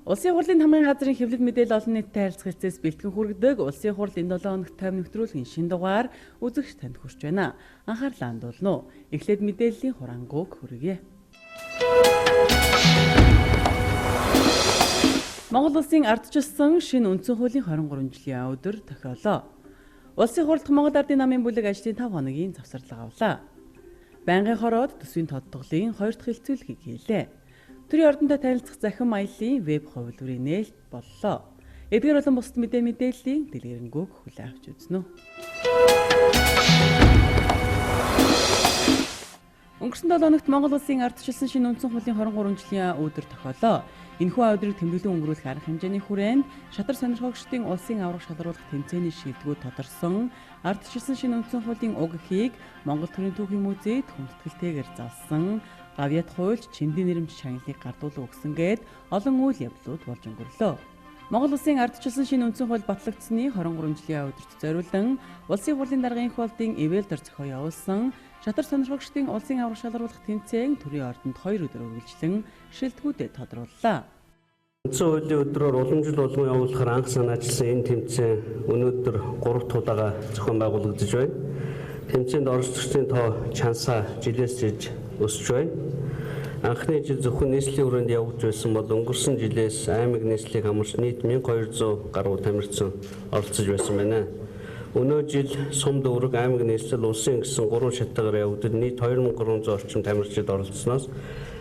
Улсын хурлын хамгийн газрын хэвлэл мэдээлэл олон нийтэд харилцах эцэс бэлтгэн хүргэдэг Улсын хурл энэ 7 хоногт тайван нэвтрүүлгийн шин дугаар үзэгч танд хүрч байна. Анхаарлаа хандуулна уу. Эхлээд мэдээллийн хурангуйг хүргье. Монгол улсын ардчилсан шинэ үндсэн хуулийн 23 жилийн өдөр тохиолоо. Улсын хурлд Монгол Ардын намын бүлэг ажлын 5 хоногийн завсарлага авлаа. Байнгын хороод төсвийн тодтголын 2 дахь хилцүүлгийг хийлээ. Төрийн ордонтой танилцах захин маяллын веб хувилбарыг нээлт боллоо. Эдгээр болон бусад мэдээллийн дэлгэрэнгүй хүлээн авч үзнэ. Өнгөрсөн 7 хоногт Монгол улсын ардчилсан шинэ үндсэн хуулийн 23 жилийн өдөр тохиолоо. Энэхүү өдрийг тэмдэглэн өнгөрүүлэх арга хэмжээний хүрээнд шатар сонирхогчдын улсын аврах шалгаруулах тэмцээний шийдвэрүүд тодорсон ардчилсан шинэ үндсэн хуулийн уг эхийг Монгол төрийн түүхийн музейд хүндэтгэлтэйгээр залсан гавьяат хуульч чимдийн нэрэмж шагналыг гардуулан өгсөн гээд олон үйл явдлууд болж өнгөрлөө. Монгол улсын ардчилсан шинэ үндсэн хууль батлагдсны 23 жилийн өдөрт зориулан улсын хурлын даргын их болдын ивэлдэр зохион явуулсан шатар сонирхогчдын улсын аврах шалгаруулах тэмцээн төрийн ордонд 2 өдөр үргэлжлэн шилдэгүүдэд тодрууллаа. Үндсэн хуулийн өдрөөр уламжил болгон явуулахаар анх санаачилсан энэ тэмцээн өнөөдөр 3 дахь удаага зохион байгуулагдаж байна. Тэмцээнд оролцогчдын тоо чансаа жилээс жиж өсөж байна. Анхны жил зөвхөн нийслэлийн хүрээнд явагдж байсан бол өнгөрсөн жилээс аймаг нийслэлийг хамарч нийт 1200 гаруй тамирчин оролцож байсан байна. Өнөө жил сум дүүрэг аймаг нийслэл улсын гэсэн 3 шатаагаар явагдаж нийт 2300 орчим тамирчид оролцсноос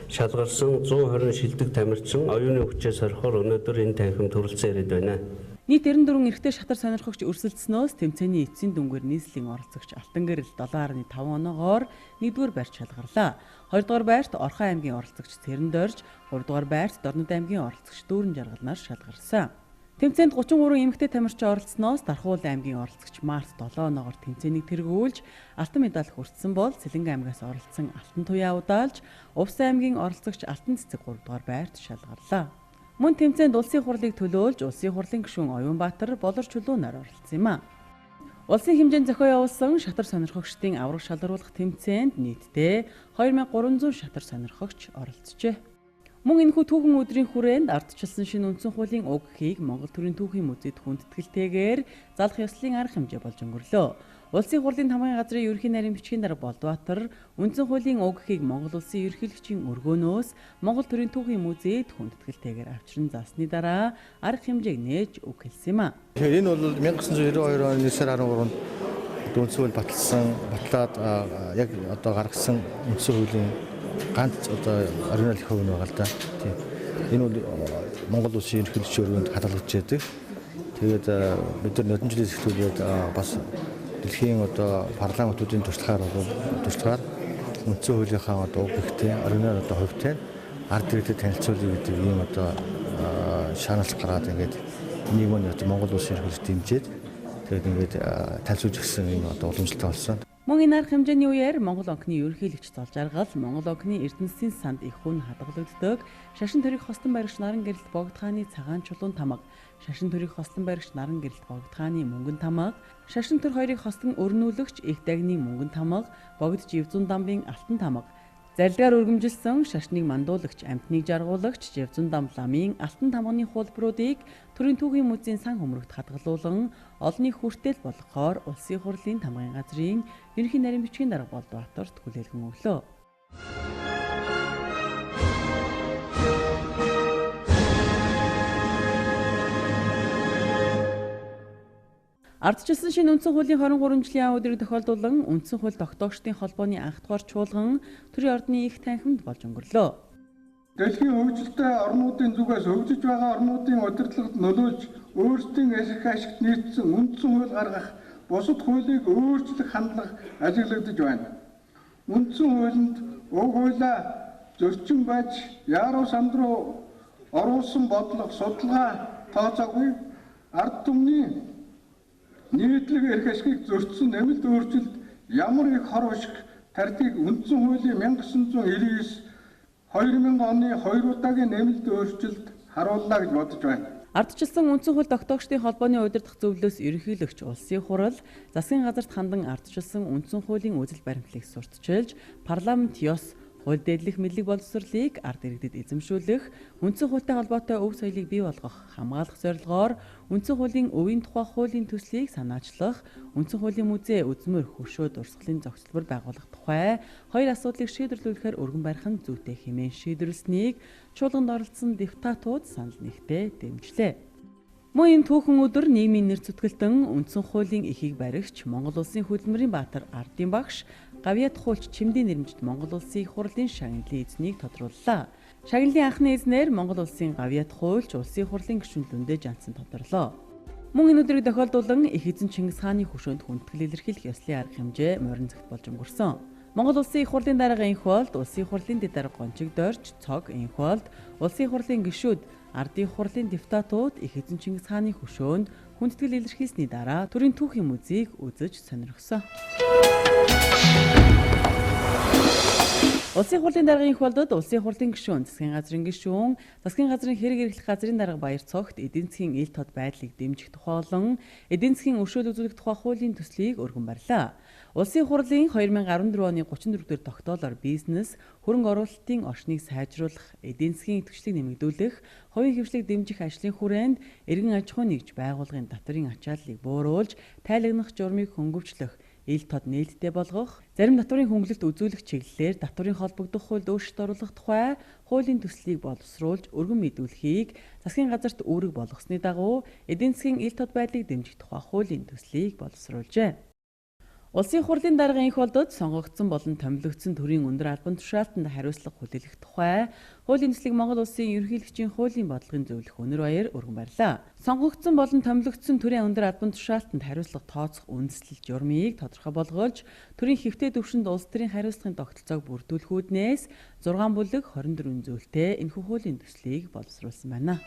шалгарсан 120 шилдэг тамирчин оюуны хүчээс орхоор өнөөдөр энэ танхимд төрөлцөн ирээд байна. Нийт 94 эрэгтэй шатар сонирхогч өрсөлдснөөс тэмцээний эцсийн дүнгээр нийслэлийн оролцогч Алтан гэрэл 7.5 оноогоор 1-р байрт шалгарлаа. 2-р байрт Орхон аймгийн оролцогч Цэрэн Дорж, 3-р байрт Дорнод аймгийн оролцогч Дүүрэн Жаргалнаар шалгарсан. Тэмцээнд 33 эмэгтэй тамирчин оролцсноос Дархуул аймгийн оролцогч Март 7 оноогоор тэмцээнийг тэргүүлж алтан медаль хүртсэн бол Сэлэнгэ аймгаас оролцсон Алтан Туяа удаалж, Увс аймгийн оролцогч Алтан цэцэг 3-р байрт шалгарлаа. Мөн тэмцээнд улсын хурлыг төлөөлж улсын хурлын гишүүн Оюунбаатар болор чулуунаар оролцсон юм а. Улсын хэмжээнд зохион явуулсан шатар сонирхогчдын аврах шалгаруулах тэмцээнд нийтдээ 2300 шатар сонирхогч оролцжээ. Мөн энэхүү түүхэн өдрийн хүрээнд ардчилсан шинэ үндсэн хуулийн уг эхийг Монгол төрийн түүхийн музейд хүндэтгэлтэйгээр залах ёслолын арга хэмжээ болж өнгөрлөө. Улсын хурлын хамгийн газрын ерөнхий нарийн бичгийн дарга Болдбаатар үндсэн хуулийн уг эхийг Монгол улсын ерөнхийлөгчийн өргөөнөөс Монгол төрийн түүхийн музейд хүндэтгэлтэйгээр авчран заасны дараа арга хэмжээг нээж үг хэлсэн юм а. Тэгэхээр энэ бол 1992 оны 9-13-нд үндсэн хууль батлаад яг одоо гаргасан үндсэн хуулийн ганц одоо оригинал их хувь байгаа л да. Тийм. Энэ бол Монгол улсын ерөнхийлөгчийн өргөнд хадгалагдж байдаг. Тэгээд бид нар нодон жилийн сэтгүүлээд бас дэлхийн одоо парламентуудын туршлагаар үндсэн хуулийнхаа одоо уг ихтэй оригинал одоо хувьтай ард иргэдэд танилцуулъя гэдэг ийм одоо шаналж гараад ингээд энийг мөн одоо Монгол улсын ерөнхийлөгч дэмжиж тэгээд ингээд танилцуулж өгсөн ийм одоо уламжлалтай болсон. Мөн энэ арга хэмжээний үеэр Монгол онкны ерөнхийлөгч Зол Жаргал, Монгол онкны Эрдэнэсийн санд их хүн хадгалагддаг, Шашин төрийн хостон баригч Наран гэрэлт Богд хааны цагаан чулуун тамга, Шашин төрийн хостон баригч Наран гэрэлт Богд хааны мөнгөн тамга, Шашин төр хоёрыг хостон өрнүүлэгч Их дагны мөнгөн тамга, Богд Живзун дамбын алтан тамга, зарилгаар өргөмжилсөн Шашныг мандуулагч Амтныг жаргуулагч Живзун дам ламын алтан тамганы хуулбаруудыг төрийн түүхийн музейн сан хөмрөгт хадгалуулан олонний хүртэл болгохоор улсын хурлын тамгын газрын ерөнхий нарийн бичгийн дарга Болдбаатарт хүлээлгэн өглөө. Ардчилсан шинэ үндсэн хуулийн 23 жилийн өдрийг тохиолдуулан үндсэн хууль тогтоогчдын холбооны анх дугаар чуулган төрийн ордны их танхимд болж өнгөрлөө. Дэлхийн хөгжилтэй орнуудын зүгээс хөгжиж байгаа орнуудын удирдлагад нөлөөлж өөрсдийн эсрэг ашигт нийцсэн үндсэн хууль гаргах, бусад хуулийг өөрчлөх хандлага ажиглагдаж байна. Үндсэн хуулинд уг хуулиа зөрчин байж яаруу санд руу оруулсан бодлого судалгаа тооцоогүй ард түмний нийтлэг эрх ашигыг зөрчсөн нэмэлт өөрчлөлт ямар их хор ашиг тарьдгийг үндсэн хуулийн 1999 2000 оны 2 удаагийн нэмэлт өөрчлөлт харууллаа гэж бодож байна. Ардчилсан үндсэн хууль тогтоогчдын холбооны удирдах зөвлөлөөс ерөнхийлөгч улсын хурал засгийн газарт хандан ардчилсан үндсэн хуулийн үзэл баримтлалыг сурталчилж парламент ёс хууль дэдлэх мэдлэг боловсролыг ард иргэдэд эзэмшүүлэх, үндсэн хуультай холбоотой өв соёлыг бий болгох, хамгаалах зорилгоор үндсэн хуулийн өвийн тухай хуулийн төслийг санаачлах, үндсэн хуулийн музей үзмөр хөшөө дурсгалын зохицолбор байгуулах тухай хоёр асуудлыг шийдвэрлүүлэхээр өргөн барих нь зүйтэй хэмээн шийдвэрлсэнийг чуулганд оролцсон депутатууд санал нэгтээ дэмжлээ. Мөн энэ түүхэн өдөр нийгмийн нэр зүтгэлтэн үндсэн хуулийн эхийг баригч Монгол Улсын хөдөлмөрийн баатар Ардын багш Гавьяат хуульч Чимдийн нэрмжит Монгол Улсын их хурлын шагналын эзнийг тодрууллаа. Шагналын анхны эзнэр Монгол Улсын Гавьяат хуульч Улсын их хурлын гишүүн Лүндэ Жансан тодорлоо. Мөн энэ өдрийг тохиолдуулан их эзэн Чингис хааны хөшөөнд хүндэтгэл илэрхийлэх ёслын арга хэмжээ морин цагт болж өнгөрсөн. Монгол Улсын их хурлын дарга энх болд Улсын их хурлын дэд дарга Гончиг Дорж цог энх болд Улсын их хурлын гишүүд Ардын хурлын депутатууд их эзэн Чингис хааны хөшөөнд хүндэтгэл илэрхийлсний дараа төрийн түүхийн музейг үзэж сонирхсон. Улсын хурлын даргын их болдод Улсын хурлын гишүүн, засгийн газрын гишүүн, засгийн газрын хэрэг эрхлэх газрын дарга Баяр цогт эдийн засгийн ил тод байдлыг дэмжих тухай болон эдийн засгийн өршөөл үзүүлэх тухай хуулийн төслийг өргөн барьлаа. Улсын хурлын 2014 оны 34 дэх тогтоолоор бизнес, хөрөнгө оруулалтын орчныг сайжруулах, эдийн засгийн идэвхжлийг нэмэгдүүлэх, хувийн хвшлийг дэмжих ажлын хүрээнд эргэн аж ахуй нэгж байгууллагын татврын ачааллыг бууруулж, тайлагнах журмыг хөнгөвчлөх, ил тод нээлттэй болгох, зарим татврын хөнгөлөлт үзүүлэх чиглэлээр татврын холбогдох хуульд өөрчлөлт оруулах тухай хуулийн төслийг боловсруулж өргөн мэдүүлэхийг засгийн газарт үүрэг болгосны дагуу эдийн засгийн ил тод байдлыг дэмжих тухай хуулийн төслийг боловсруулжээ. Улсын хурлын даргын энх болдод сонгогдсон болон томилогдсон төрийн өндөр албан тушаалтанд хариуцлага хүлээлгэх тухай хуулийн төслийг Монгол Улсын ерөнхийлөгчийн хуулийн бодлогын зөвлөх Өнөр Баяр өргөн барьлаа. Сонгогдсон болон томилогдсон төрийн өндөр албан тушаалтанд хариуцлага тооцох үндэслэл журмыг тодорхой болгож төрийн хэвтээ төвшөнд улс төрийн хариуцлагын тогтолцоог бүрдүүлэх үүднээс 6 бүлэг 24 зүйлтэй энэхүү хуулийн төслийг боловсруулсан байна.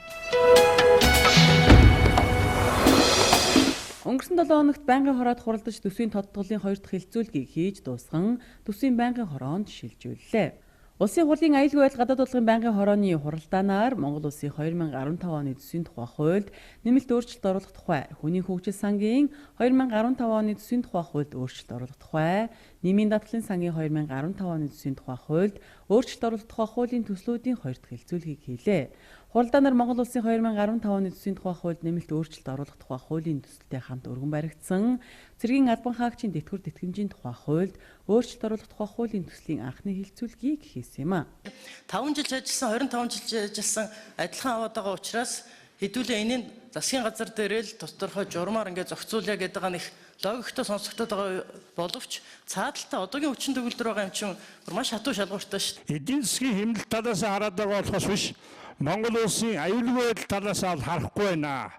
Өнгөрсөн 7 хоногт байнгын хороод хуралдаж төсвийн тодтголын 2 дахь хилцүүлгийг хийж дуусган төсвийн байнгын хороонд шилжүүллээ. Улсын хурлын аюулгүй байдал гадаад улсын байнгын хорооны хуралдаанаар Монгол Улсын 2015 оны төсвийн тухай хуульд нэмэлт өөрчлөлт оруулах тухай, хүний хөгжил сангийн 2015 оны төсвийн тухай хуульд өөрчлөлт оруулах тухай, нийгмийн даатгалын сангийн 2015 оны төсвийн тухай хуульд өөрчлөлт оруулах тухай хуулийн төслүүдийн 2 дахь хилцүүлгийг хийлээ. Хуралдаанаар Монгол Улсын 2015 оны төсвийн тухай хуульд нэмэлт өөрчлөлт оруулах тухай хуулийн төсөлтэй хамт өргөн баригдсан цэргийн албан хаагчийн тэтгэвэр тэтгэмжийн тухай хуульд өөрчлөлт оруулах тухай хуулийн төслийн анхны хилцүүлгийг хийсэн юм а. 5 жил ажилласан, 25 жил ажилласан адилхан аваад байгаа учраас хэдүүлээ энийг засгийн газар дээрээ л тодорхой журмаар ингээд зохицуулъя гэдэг нэг логиктой сонсогдоод байгаа боловч цаадалтаа одоогийн хүчин төгөлдөр байгаа юм чинь маш хатуу шалгууртай шүү дээ. Эдийн засгийн хэмнэлт талаас хараад байгаа болохоос биш Монгол Улсын аюулгүй байдал талаас нь харахгүй байна.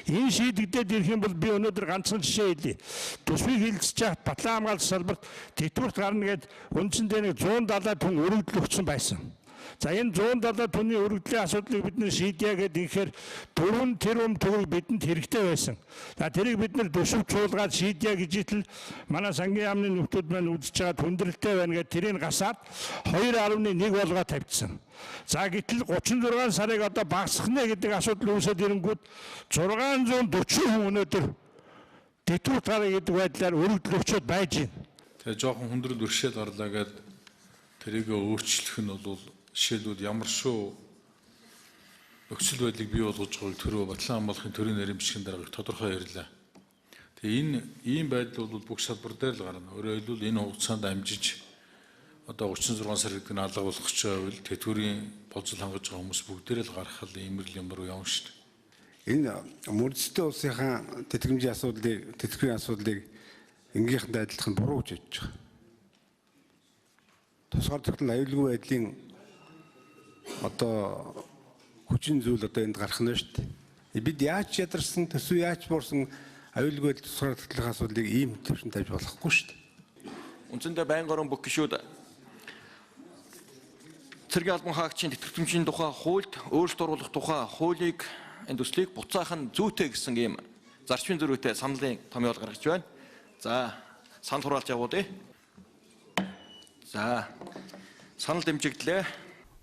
Энэ шийдэгдээд ирэх юм бол би өнөөдөр ганцхан жишээ хэлье. Төсвийг хилцэж чад Батлан хамгаалалт салбарт тэтгэврт гарна гэд үндсэндээ нэг 170 тонн өргөдөл өгсөн байсан. За энэ 170 тонны өргөдлийн асуудлыг бид нэр шийдъя гэдэг ихээр 4 тэрбум төгрөг бидэнд хэрэгтэй байсан. За тэрийг бид нэр төсөв чуулгаад шийдъя гэж итэл манай сангийн яамны нөхдүүд маань үзэж байгаа хүндрэлтэй байна гэд тэрийг гасаад 2.1 болгоо тавьчихсан. За гэтэл 36 сарыг одоо багасгах нэ гэдэг асуудал үүсээд ирэнгүүт 640 хүн өнөөдөр тэтгэврт гарна гэдэг байдлаар өргөдөл өгчөөд байж байна. Тэгээ жоохон хүндрэл өршөөл гарлаа гэд тэрийг өөрчлөх нь бол жишээлбэл ямар шүү нөхцөл байдлыг бий болгож байгаа төрөө Батлан хамгаалахын төрийн нарийн бичгийн даргаыг тодорхой ярьлаа. Тэгээ энэ ийм байдал бол бүх салбар дээр л гарна. Өөрөөр хэлбэл энэ хугацаанд амжиж одоо 36 сар гэдэг нь алга болох ч байвал тэтгэврийн болцол хангаж байгаа хүмүүс бүгдээрээ л гарах л иймэрхүү юм руу явна шүү дээ. Энэ мөрдөлтөй улсынхаа тэтгэмжийн асуудлыг, тэтгэврийн асуудлыг энгийнхэнтэй адилхан буруу гэж бодож байгаа. Тусгаар тогтнол аюулгүй байдлын одоо хүчин зүйл одоо энд гарах нь шүү дээ. Бид яаж ядарсан, төсөв яаж буурсан аюулгүй байдал тусгаар тогтнолын асуудлыг ийм төвшин тавьж болохгүй шүү дээ. Үндсэндээ байнгын хорон бүх гишүүд цэргийн албан хаагчийн тэтгэврийн тухай хуульд өөрчлөлт оруулах тухай хуулийг энэ төслийг буцаах нь зүйтэй гэсэн ийм зарчмын зөрүүтэй саналын томьёол гаргаж байна. За санал хураалт явуулъя. За санал дэмжигдлээ.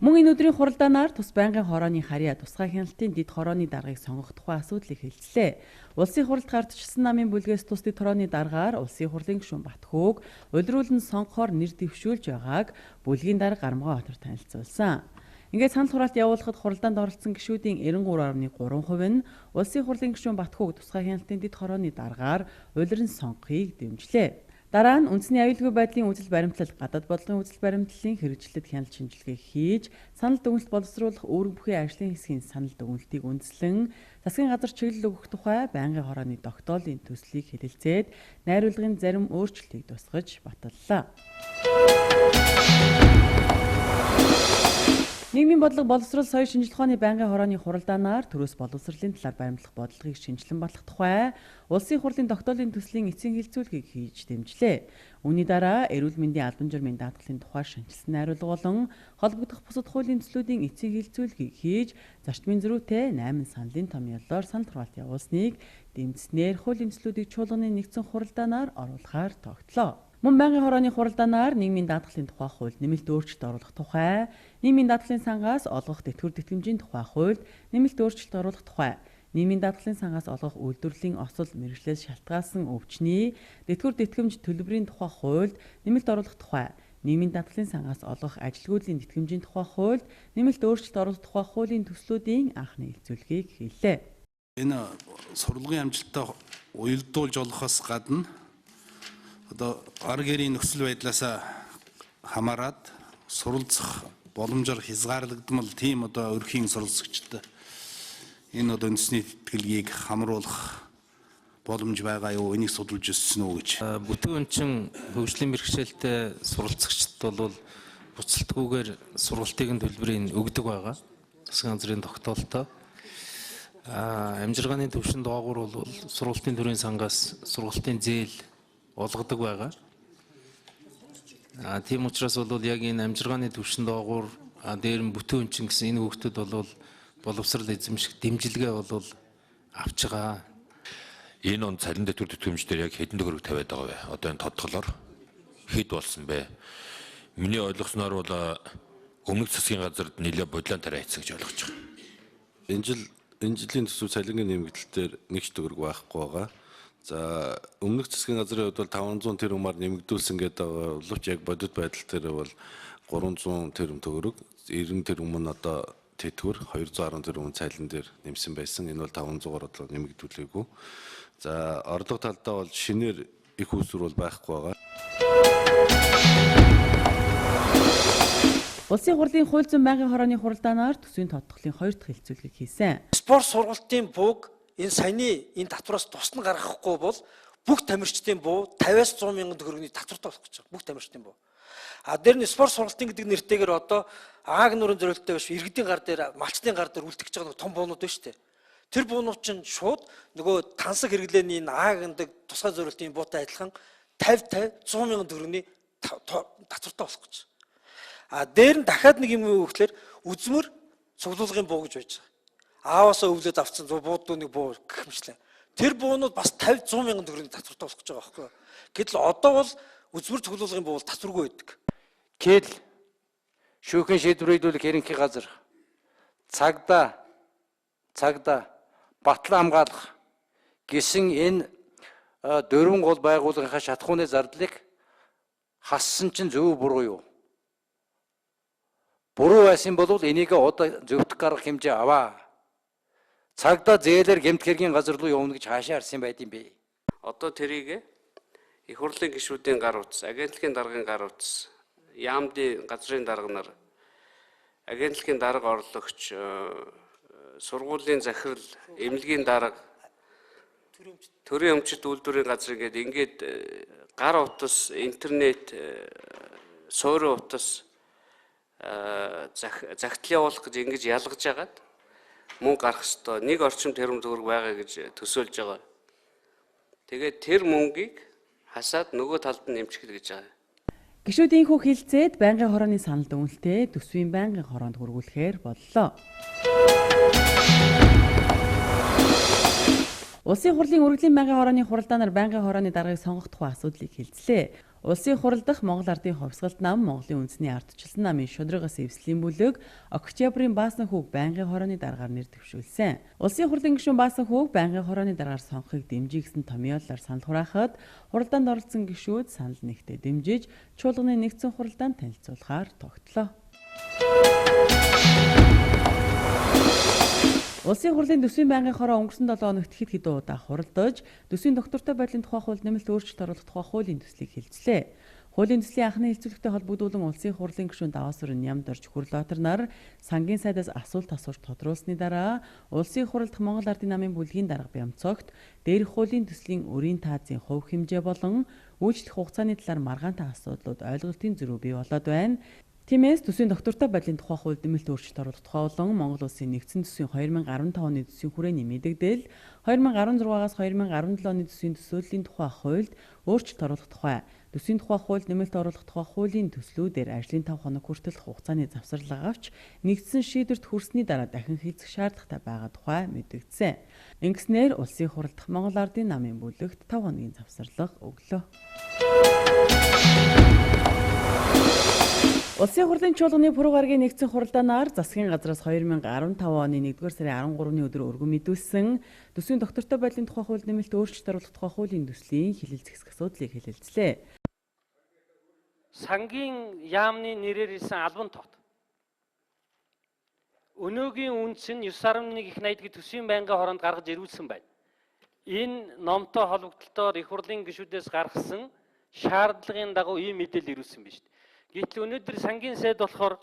Мөн энэ өдрийн хуралдаанаар тус байнгын хорооны харьяа тусгай хяналтын дэд хорооны даргаыг сонгох тухай асуудлыг хэлцлээ. Улсын хуралд гардчилсан намын бүлгээс тус дэд хорооны даргаар улсын хурлын гишүүн Батхөөг улируулан сонгохоор нэр дэвшүүлж байгааг бүлгийн дарга Гарамгай Хотор танилцуулсан. Ингээд санал хураалт явуулахад хуралдаанд оролцсон гишүүдийн 93.3% нь улсын хурлын гишүүн Батхөөг тусгай хяналтын дэд хорооны даргаар улиран сонгохыг дэмжлээ. Дараа нь үндэсний аюулгүй байдлын үзэл баримтлал, гадаад бодлогын үзэл баримтлалын хэрэгжлэлд хяналт шинжилгээ хийж, санал дүгнэлт боловсруулах үүрэг бүхий ажлын хэсгийн санал дүгнэлтийг үндэслэн, засгийн газар чиглэл өгөх тухай байнгын хорооны тогтоолын төслийг хэлэлцээд, найруулгын зарим өөрчлөлтийг тусгаж баталлаа. Нийгмийн бодлого боловсрол соёл шинжилгээ ухааны байнгын хорооны хуралдаанаар төрөөс боловсролын талаар баримтлах бодлогыг шинжилэн батлах тухай улсын хурлын тогтоолын төслийн эцсийн хилцүүлгийг хийж дэмжлээ. Үүний дараа эрүүл мэндийн албан журмын даатгалын тухай шинжилсэн найруулга болон холбогдох бусад хуулийн төслүүдийн эцсийн хилцүүлгийг хийж зарчмын зөрүүтэй 8 саналын томьёолоор санал хураалт явуулсныг дэмжснээр хуулийн төслүүдийг чуулганы нэгдсэн хуралдаанаар оруулахаар тогтлоо. Мөн байнгын хорооны хуралдаанаар нийгмийн даатгалын тухай хуульд нэмэлт өөрчлөлт оруулах тухай, нийгмийн даатгалын сангаас олгох тэтгэвэр тэтгэмжийн тухай хуульд нэмэлт өөрчлөлт оруулах тухай, нийгмийн даатгалын сангаас олгох үйлдвэрлэлийн осол мэргэжлээс шалтгаалсан өвчний тэтгэвэр тэтгэмж төлбөрийн тухай хуульд нэмэлт оруулах тухай, нийгмийн даатгалын сангаас олгох ажилгүйдлийн тэтгэмжийн тухай хуульд нэмэлт өөрчлөлт оруулах тухай хуулийн төслүүдийн анхны хэлцүүлгийг хийлээ. Энэ сургуулийн амжилттай уялдуулж олохоос гадна одоо ар гэрийн нөхцөл байдлаас хамаарат суралцах боломжоор хязгаарлагдмал тийм одоо өрхийн суралцагчид энэ одоо үндэсний тэтгэлгийг хамруулах боломж байгаа юу, энийг судалж өссөн үү гэж. Бүтээн өнчин хөгжлийн бэрхшээлтэй суралцагчид бол буцалтгүйгээр сургалтын төлбөрийг өгдөг байгаа. Засгийн газрын тогтоолтой. Амжиргааны төвшин доогуур бол сургалтын төрийн сангаас сургалтын зээл олгодог байгаа. Тийм учраас бол яг энэ амжиргааны төвшин доогуур дээр нь бүтээн өнчин гэсэн энэ хүүхдүүд бол боловсрал эзэмших дэмжлэгээ бол авч байгаа. Энэ он цалин дэтгэвэр тэтгэмжээр яг хэдэн төгрөг тавиад байгаа вэ? Одоо энэ тодтголоор хэд болсон бэ? Миний ойлгосноор бол өмнөх засгийн газарт нэлээд бодлон тарай хийсэн гэж ойлгож байгаа. Энэ жилийн төсөв цалингийн нэмэгдэлтээр нэг ч төгрөг байхгүй байгаа. За өмнөх засгийн газрын хувьд бол 500 тэрбумаар нэмэгдүүлсэн гэдэг байгаа боловч яг бодит байдал дээр бол 300 тэрбум төгрөг, 90 тэрбум нь одоо тэтгэвэр, 210 тэрбум цалин дээр нэмсэн байсан. Энэ бол 500-аар одоо нэмэгдүүлээгүй. За орлого талдаа бол шинээр их үүсвэр бол байхгүй байгаа. Улсын хурлын хууль зүйн байнгын хорооны хуралдаанаар төсвийн тодтголын 2 дахь хэлцүүлгийг хийсэн. Спорт сургалтын бууг энэ саяны энэ татвараас тусна гаргахгүй бол бүх тамирчдын буу 50-аас 100 мянган төгрөгийн татвартай болох гэж байна. Бүх тамирчдын буу. Дээр нь спорт сургалтын гэдэг нэртэйгээр одоо ааг нуурын зорилттой биш иргэдийн гар дээр, малчдын гар дээр үлдчихэж байгаа нэг том буунууд байна шүү дээ. Тэр буунууд чинь шууд нөгөө тансаг хэрэглээний энэ ааг гэдэг тусгай зорилтын буутай адилхан 50 100 мянган төгрөгийн татвартай болох гэж. Дээр нь дахиад нэг юм юу гэхээр үзмэр цуглуулгын буу гэж байж байгаа. Ааваасаа өвлөд авцсан буудууны буу гэх мэтлээ. Тэр буунууд бас 50 100 мянган төгрөгийн татвартай болох гэж байгаа байхгүй юу? Гэтэл одоо бол үзмэр цуглуулгын буу татваргүй байдаг. Кэл шүүхийн шийдвэрийдүүлэх ерөнхий газар цагдаа батлан хамгаалах гэсэн энэ дөрвөн гол байгууллагынхаа шатхууны зардлыг хассан чинь зөв буруу юу? Буруу байсан бол энийг одоо зөвтгөх гарах хэмжээ аваа. Цагдаа зээлэр гэмт хэргийн газар руу явна гэж хаашаа харсан байд юм бэ? Одоо тэрийг их хурлын гишүүдийн гар утас, агентлагийн даргын гар утас, яамдын газрын дарга нар, агентлагийн дарга орлогч, сургуулийн захирал, эмнэлгийн дарга, төрийн өмчит үйлдвэрийн газар ингээд гар утас, интернет, суурин утас загтал явуулах гэж ингэж ялгаж агаад мөнгө гарах ёстой. Нэг орчим тэрбум төгрөг байгаа гэж төсөөлж байгаа. Тэгээд тэр мөнгийг хасаад нөгөө талд нь нэмчихэл гэж байгаа. Гишүүдийн хүү хилцээд байнгын хорооны санал дүгнэлтээ төсвийн байнгын хороонд хүргүүлэхээр боллоо. Улсын хурлын үргэлжлэлийн байнгын хорооны хуралдаанаар байнгын хорооны даргаыг сонгох тухай асуудлыг хэлцлээ. Улсын хурал дахь Монгол Ардын хувьсгалт нам, Монголын үндэсний ардчилсан намын шударгаас эвслийн бүлэг Октябрийн Баасан хүүг байнгын хорооны дараагаар нэр дэвшүүлсэн. Улсын хурлын гишүүн Баасан хүүг байнгын хорооны дараагаар сонгохыг дэмжиж гэсэн томьёолоор санал хураахад хуралдаанд оролцсон гишүүд санал нэгтээ дэмжиж чуулганы нэгдсэн хуралдаанд танилцуулахаар тогтлоо. Улсын хурлын төсвийн байнгын хороо өнгөрсөн 7 хоногт хэд хэдэн удаа хуралдаж, төсвийн доктортой байдлын тухай хууль нэмэлт өөрчлөлт оруулах тухай хуулийн төслийг хэлцлээ. Хуулийн төслийн анхны хэлцүүлэгтэй холбогдуулан улсын хурлын гишүүн Даваасүрэн Нямдорж Хүрлбаатар нар сангийн сайдаас асуулт асууж тодруулсны дараа улсын хурал дахь Монгол Ардын намын бүлгийн дарга Бямцогт дээрх хуулийн төслийн өрийн таазын хувь хэмжээ болон үйлчлэх хугацааны талаар маргаантай асуудлууд ойлголтын зөрүү бий болоод байна. Тиймээс төсвийн доктортой байдлын тухай хуульд нэмэлт өөрчлөлт оруулах тухай болон Монгол Улсын нэгдсэн төсвийн 2015 оны төсвийн хүрээний мэдэгдэл 2016-аас 2017 оны төсвийн төсөөллийн тухай хуульд өөрчлөлт оруулах тухай төсвийн тухай хуульд нэмэлт оруулах тухай хуулийн төслүүдээр ажлын 5 хоног хүртэл хугацааны завсарлага авч нэгдсэн шийдвэрт хүрсний дараа дахин хийцэх шаардлагатай байгаа тухай мэдэгдсэн. Ингэснээр улсын хурал дахь Монгол Ардын намын бүлэгт 5 хоногийн завсарлага өглөө. Улсын хурлын чуулганы пүрэв гарагийн нэгдсэн хуралдаанаар засгийн газраас 2015 оны 1-р сарын 13-ны өдөр өргөн мэдүүлсэн төсвийн доктортой байдлын тухай хуульд нэмэлт өөрчлөлт оруулах тухай хуулийн төслийн хилэлцэх асуудлыг хэлэлцлээ. Сангийн яамны нэрээр ирсэн албан товт. Өнөөгийн үндэс нь 9.1 их найдгийн төсвийн байнгын хороонд гаргаж ирүүлсэн байна. Энэ номтой холбогдлолтоор их хурлын гишүүдээс гаргасан шаардлагын дагуу ийм мэдээлэл ирүүлсэн байна шүү дээ. Гэтэл өнөөдөр сангийн сайд болохоор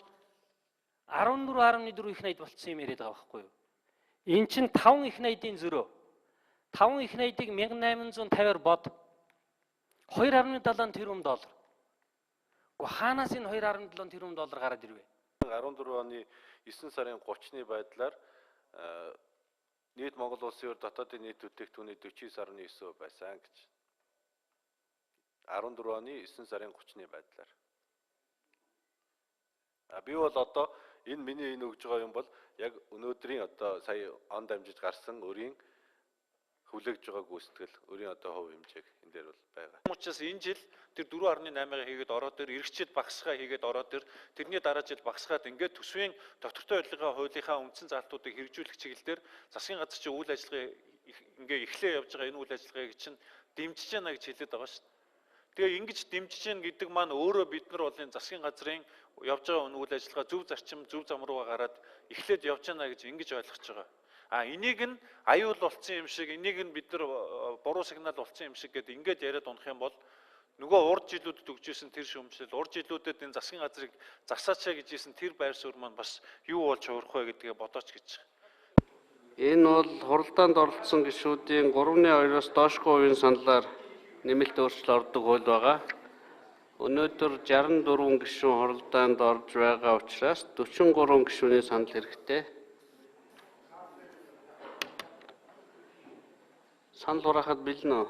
14.4 их найд болцсон юм яриад байгаа байхгүй юу? Эн чинь 5 их найдын зөрөө. 5 их найдыг 1850-аар бод 2.7 тэрбум доллар. Гэхдээ хаанаас энэ 2.7 тэрбум доллар гараад ирвэ? 14 оны 9 сарын 30-ны байдлаар нийт Монгол улсын дотоодын нийт бүтээгдэхүүний 49.9% байсан гэж. 14 оны 9 сарын 30-ны байдлаар. Би бол одоо энэ миний өгж байгаа юм бол яг өнөөдрийн одоо сая он дамжиж гарсан өрийн хүлээгж байгаа гүйцэтгэл, өрийн одоо хувь хэмжээг энэ дээр бол байгаа. Учраас энэ жил тэр 4.8-ыг хийгээд ороод ир эргэжил багсгаа хийгээд ороод ир тэрний дараа жил багсгаад ингээд төсвийн доктортой байдлын хуулийнхаа үндсэн залтуудыг хэрэгжүүлэх чиглэлээр засгийн газар чинь үйл ажиллагаа ингээ эхлээ явж байгаа энэ үйл ажиллагааг чинь дэмжиж байна гэж хэлээд байгаа шүү дээ. Тэгээ ингэж дэмжиж гэн гэдэг маань өөрөө бид нар бол энэ засгийн газрын явж байгаа үйл ажиллагаа зөв зарчим, зөв зам руугаа гараад эхлээд явж байна гэж ингэж ойлгож байгаа. Энийг нь аюул болцсон юм шиг, энийг нь бид нар буруу сигнал болцсон юм шиг гэдэг ингэж яриад унах юм бол нөгөө урд жилүүдэд өгчээсэн тэр шүүмжлэл, урд жилүүдэд энэ засгийн газрыг засаачаа гэжсэн тэр байр суурь маань бас юу болж хуурах вэ гэдгээ бодооч гэж. Энэ бол хуралдаанд оролцсон гишүүдийн 3.2-оос доошгүй үеийн саналаар нэмэлт өөрчлөлт ордог хууль байгаа. Өнөөдөр 64 гишүүн хуралдаанд орж байгаа учраас 43 гишүүний санал хэрэгтэй. Санал хураахад бэлэн үү?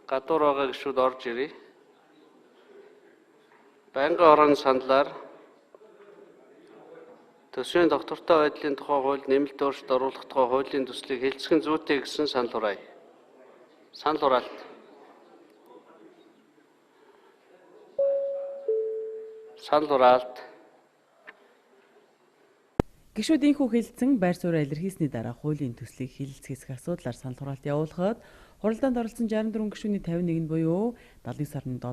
Гадуур байгаа гишүүд орж ирье. Байнгын хорооны саналаар төсвийн доктортой байдлын тухай хууль нэмэлт өөрчлөлт оруулах тухай хуулийн төслийг хэлцэх нь зүйтэй гэсэн санал хураая. Санал хураалт. Санал хураалт. Гишүүд инхүү хэлэлцэн байр суурь илэрхийлсний дараа хуулийн төслийг хилэлцэх асуудлаар санал хураалт явуулахад хуралдаанд оролцсон 64 гишүүний 51 буюу 79.7%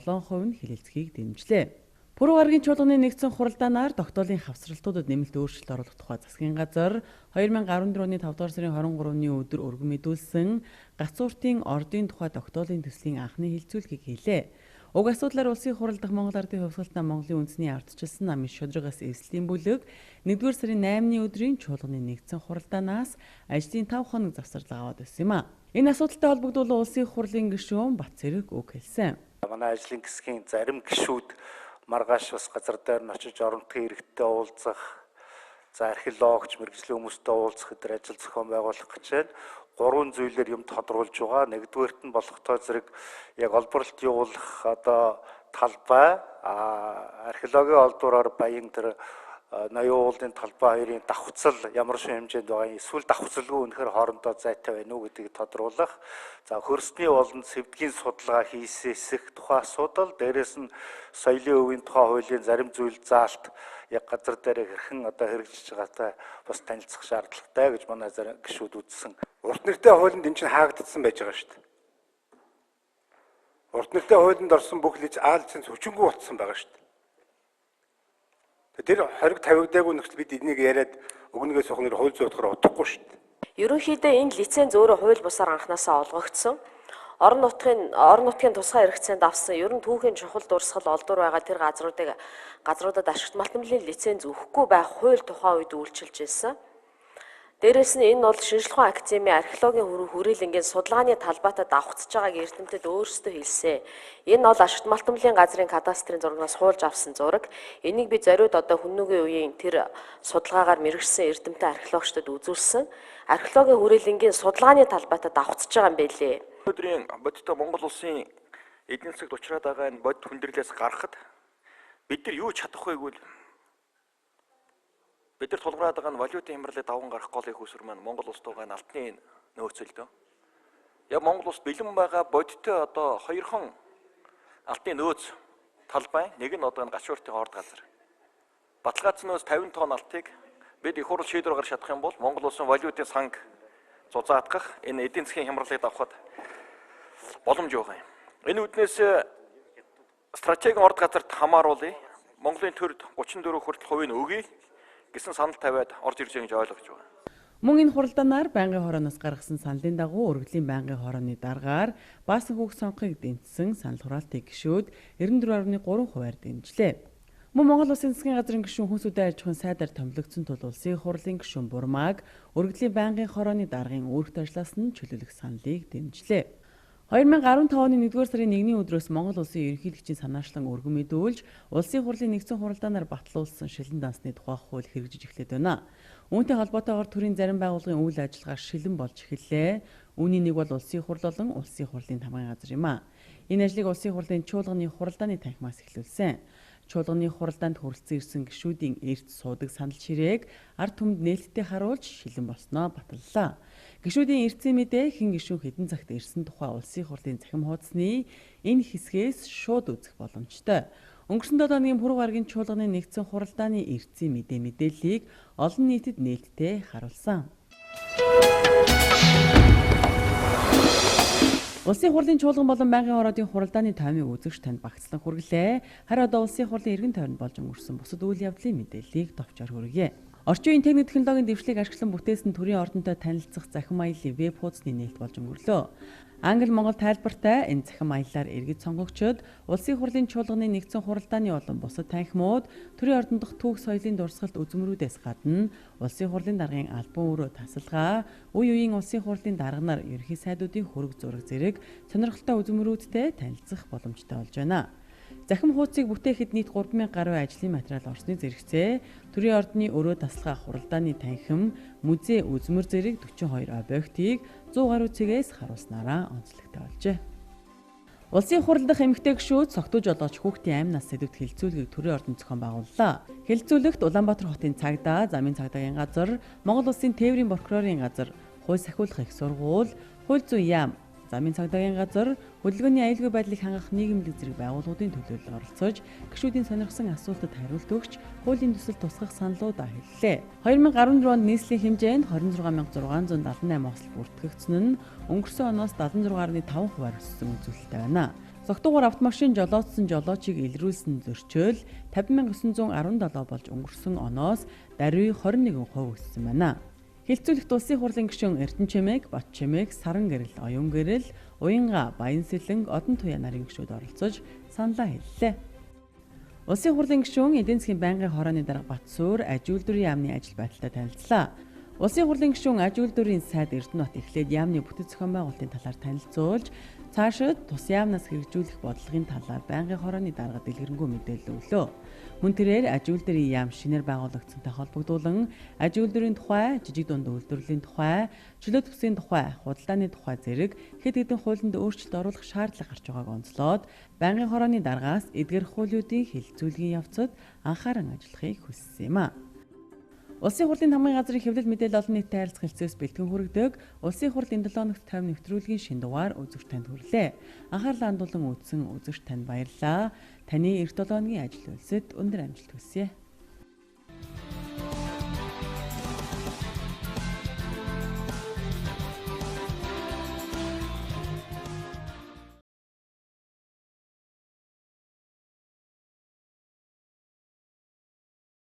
нь хилэлцгийг дэмжлээ. Пүрэв гарагийн чуулганы нэгдсэн хуралдаанаар тогтоолын хавсралтуудад нэмэлт өөрчлөлт оруулах тухай засгийн газар 2014 оны 5-р сарын 23-ны өдөр өргөн мэдүүлсэн гацууртын ордын тухай тогтоолын төслийн анхны хилцүүлгийг хийлээ. Уг асуудлаар улсын хурал дахь Монгол Ардын хувьсгалт нам Монголын үндэсний ардчилсан намын шударгаас эвслийн бүлэг 1-р сарын 8-ны өдрийн чуулганы нэгдсэн хуралдаанаас ажлын 5 хоног завсарлага аваад байсан юм а. Энэ асуудалтай холбогдуулан улсын хурлын гишүүн Батцэрэг үг хэлсэн. Манай ажлын хэсгийн зарим гишүүд маргааш бас газар дээр нь очиж оронтгийн иргэдтэй уулзах, за археологч, мэргэжлийн хүмүүстэй уулзах гэдэг ажил зохион байгуулах гэж байна. 3 зүйлээр юм тодруулж байгаа. Нэгдүгээрт нь болохтой зэрэг яг олборлолт явуулах одоо талбай, археологийн олдвороор баян тэр ноён уулын талбай хоёрын давхцал ямар шиг хэмжээнд байгаа эсвэл давхцалгүй үнэхээр хоорондоо зайтай байна уу гэдгийг тодруулах. За хөрсний болон цэвдгийн судалгаа хийсэх тухай асуудал, дээрээс нь соёлын өвийн тухай хуулийн зарим зүйл заалт яг газар дээр хэрхэн хэрэгжиж байгаатай бас танилцах шаардлагатай гэж манай зарим гишүүд үзсэн. Урт нэртэй хуулинд энэ чинь хаагдсан байж байгаа шүү дээ. Урт нэртэй хуулинд орсон бүх лиценз хүчингүй болцсон байгаа шүү дээ. Тэр хориг тавигдаагүй нөхцөл бид энийг яриад өгнөгөө сухнаар хууль зүйн утгаар утгахгүй шүү дээ. Ерөнхийдөө энэ лиценз өөрөө хууль бусаар анханасаа олгогдсон. Орон нутгийн тусгай хэрэгцээнд авсан ерөн түүхийн чухал дурсгал олдвор байгаа тэр газруудад ашигт малтмлын лиценз өгөхгүй байх хууль тухайн үед үйлчилж ирсэн. Дээрээс нь энэ бол Шинжлэх ухааны академийн археологийн хүрээлэнгийн судалгааны талбайтай давхцаж байгааг эрдэмтэд өөрсдөө хэлсэн. Энэ бол ашигт малтмлын газрын кадастрын зургаас хуулж авсан зураг. Энийг би зориуд хүннүгийн үеийн тэр судалгаагаар мэргэжсэн эрдэмтэн археологчдод үзүүлсэн. Археологийн хүрээлэнгийн судалгааны талбайтай давхцаж байгаа юм байлээ. Өдрийн бодиттой Монгол улсын эдийн засагт учраад байгаа энэ бодит хүндрэлээс гарахад бид нар юу чадах вэ гэвэл бид нар тулгараад байгаа нь валютын хямралыг даван гарах голын хүсвэр маань Монгол улсд байгаа алтны нөөцөл дөө. Яг Монгол улсд бэлэн байгаа бодиттой хоёрхан алтны нөөц талбай, нэг нь энэ гашууртын хоорд газар. Баталгаажсанаас 50 тонн алтыг бид их хурл шийдвэр гаргаж чадах юм бол Монгол улсын валютын санг зузаатгах энэ эдийн засгийн хямралыг давхад боломж байгаа юм. Энэ үднээс стратегийн орд газарт хамааруулъя. Монголын төрд 34 хүртэл хувийн өгье гэсэн санал тавиад орж ирж байгаа гэж ойлгож байна. Мөн энэ хуралдаанаар байнгын хорооноос гаргасан саналын дагуу урлагийн байнгын хорооны даргаар баасан хүүг сонгохыг дэмжсэн санал хураалтын гишүүд 94.3%-аар дэмжлээ. Мөн Монгол Улсын засгийн газрын гишүүн хүнсүүдийн аж ахуйн сайдаар томилогдсон тул улсын хурлын гишүүн Бурмааг урлагийн байнгын хорооны даргын үүрэгт ажиллаас нь чөлөөлөх саналыг дэмжлээ. 2015 оны 1-р сарын 1-ний өдрөөс Монгол Улсын ерөнхийлөгчийн санаачлан өргөн мэдүүлж, улсын хурлын нэгдсэн хуралдаанаар батлуулсан шилэн дансны тухай хууль хэрэгжиж эхлэв байна. Үүнтэй холбоотойгоор төрийн зарим байгууллагын үйл ажиллагаа шилэн болж эхэллээ. Үүний нэг бол улсын хурл болон улсын хурлын тамгын газар юм а. Энэ ажлыг улсын хурлын чуулганы хуралдааны танхимаас эхлүүлсэн. Чуулганы хуралдаанд хүрэлцэн ирсэн гишүүдийн эрт суудаг санал ширээг ард түмэнд нээлттэй харуулж шилэн болсноо баталлаа. Гишүүдийн эртцэн мэдээ хэн гишүүн хэдэн цагт ирсэн тухай улсын хурлын захим хуудасны энэ хэсгээс шууд үзэх боломжтой. Өнгөрсөн 7 өдрийн пүрэв гарагийн чуулганы нэгдсэн хуралдааны эртцэн мэдээллийг олон нийтэд нээлттэй харуулсан. Улсын хурлын чуулган болон байнгын ороодын хуралдааны таймыг үзэгч танд багцлан хүргэлээ. Харин одоо улсын хурлын эргэн тойронд болж өнгөрсөн бусад үйл явдлын мэдээллийг товчоор хүргье. Орчин үеийн техник технологийн дэвшлиг ашиглан бүтээсэн төрийн ордонтой танилцах захин аяллаа веб хуудасны нээлт болж өнгөрлөө. Англи-монгол тайлбартай энэ захин аяллаар иргэд сонгогчид улсын хурлын чуулганы нэгдсэн хуралдааны болон бусад танхимууд төрийн ордон дахь түүх соёлын дурсгалт үзмрүүдээс гадна улсын хурлын даргын албан өрөө тасалгаа, үе үеийн улсын хурлын дарганаар ерөнхий сайдуудын хөрөг зураг зэрэг сонирхолтой үзмрүүдтэй танилцах боломжтой болж байна. Захим хуудсыг бүтээхэд нийт 3000 гаруй ажлын материал орсны зэрэгцээ төрийн ордны өрөө таслага хуралдааны танхим, музей үзмэр зэрэг 42 объектыг 100 гаруй цэгээс харуулснараа онцлогтой болжээ. Улсын хурал дахь эмэгтэй гишүүд согтуу жолооч хүүхдийн амь нас сэдвт хэлэлцүүлгийг төрийн ордон зохион байгууллаа. Хэлэлцүүлэгт Улаанбаатар хотын цагдаа, замын цагдаагийн газар, Монгол Улсын тээврийн прокурорын газар, хууль сахиулах их сургууль, хууль зүйн яам, замын цагдаагийн газар, хөдөлгөөний аюулгүй байдлыг хангах нийгэмлэг зэрэг байгууллагуудын төлөөлөл оролцож, гишүүдийн сонирхсан асуултад хариулт өгч, хуулийн төсөл тусгах саналуудаа хэллээ. 2014 онд нийслэлийн хэмжээнд 26678 осол бүртгэгдсэн нь өнгөрсөн оноос 76.5%-аар өссөн үзүүлэлттэй байна. Согтуугаар автомашин жолоодсон жолоочийг илрүүлсэн зөрчил 50917 болж өнгөрсөн оноос даруй 21% өссөн байна. Хэлэлцүүлэгт улсын хурлын гишүүн Эрдэнэчимэг, Батчимэг, Саран гэрэл, Оюун гэрэл, Уянга, Баянсэлэнг, Одон туяа нарын гишүүд оролцож саналаа хэллээ. Улсын хурлын гишүүн эдийн засгийн байнгын хорооны дарга Батсуур аж үйлдвэрийн яамны ажил байдалтай танилцлаа. Улсын хурлын гишүүн аж үйлдвэрийн сайд Эрдэнэбат эхлээд яамны бүтэц зохион байгуулалтын талаар танилцуулж, цаашид тус яамнаас хэрэгжүүлэх бодлогын талаар байнгын хорооны дарга дэлгэрэнгүй мэдээлэл өглөө. Мөн тэрээр аж үйлдвэрийн яам шинээр байгуулагдсантай холбогдуулан аж үйлдвэрийн тухай, жижиг дунд үйлдвэрлэлийн тухай, чөлөө төсвийн тухай, худалдааны тухай зэрэг хэд хэдэн хуулинд өөрчлөлт оруулах шаардлага гарч байгааг онцлоод байнгын хорооны даргаас эдгээр хуулиудын хэлэлцүүлгийн явцад анхааран ажиллахыг хүссэн юм а. Улсын хурлын хамгийн газрын хэвлэл мэдээлэл олон нийтэд харилцах хэлцээс бэлтгэн хүргэдэг Улсын хурлын 7 өнөخت 50 нэвтрүүлгийн шин дугаар үзэгч танд хүрлээ. Анхаарлаа хандуулан үзсэн үзэгч танд баярлалаа. Таны эрт 7 өдрийн ажил үйлсэд өндөр амжилт хүсье.